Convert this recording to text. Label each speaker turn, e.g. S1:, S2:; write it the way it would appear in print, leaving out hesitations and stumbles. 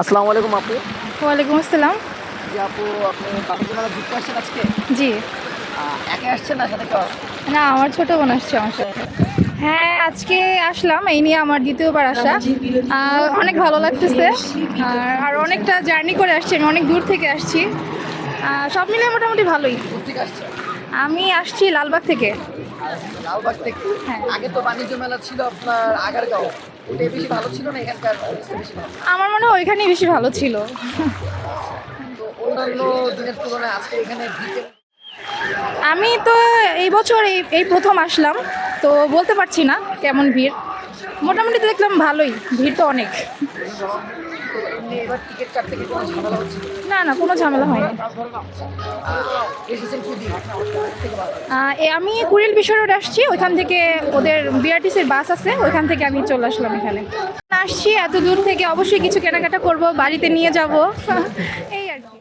S1: আসসালামু আলাইকুম আপু।
S2: ওয়ালাইকুম আসসালাম।
S1: জি আপু, আপনি বাণিজ্য মেলা ঘুরতে আসছেন আজকে?
S2: জি।
S1: একা আসছেন না সাথে কেউ আছে?
S2: না, আমার ছোট বোন আসছে আমার সাথে। হ্যাঁ, আজকে আসলাম, এই নিয়ে আমার দ্বিতীয়বার আসা। অনেক ভালো লাগতেছে। আর অনেকটা জার্নি করে আসছি, আমি অনেক দূর থেকে আসছি। সব মিলিয়ে মোটামুটি ভালোই।
S1: কোথা থেকে আসছেন?
S2: আমি আসছি লালবাগ থেকে।
S1: লালবাগ থেকে।
S2: হ্যাঁ,
S1: আগে তো বাণিজ্য মেলা ছিল আপনার আগারগাঁও, ওটাই বেশি ভালো ছিল না এখানকার জিনিসটা বেশি ভালো?
S2: আমার মনে হয় ওইখানেই বেশি ভালো ছিল।
S1: তো অন্যান্য দিনের তুলনায় আজকে এখানে ভিড়
S2: আমি তো এই বছর এই এই প্রথম আসলাম, তো বলতে পারছি না কেমন ভিড়। মোটামুটি তো দেখলাম ভালোই, ভিড় তো অনেক।
S1: তো এমনি এবার টিকিট কাটতে কি কোনো ঝামেলা হচ্ছে?
S2: না না, কোনো ঝামেলা হয়নি।
S1: এসেছেন কি দিন থেকে ভালো?
S2: আমি কুড়িল বিশ্ব রোড আসছি, ওইখান থেকে ওদের বিআরটিসির বাস আছে, ওইখান থেকে আমি চলে আসলাম এখানে। আসছি এত দূর থেকে, অবশ্যই কিছু কেনাকাটা করব, বাড়িতে নিয়ে যাব এই আর কি।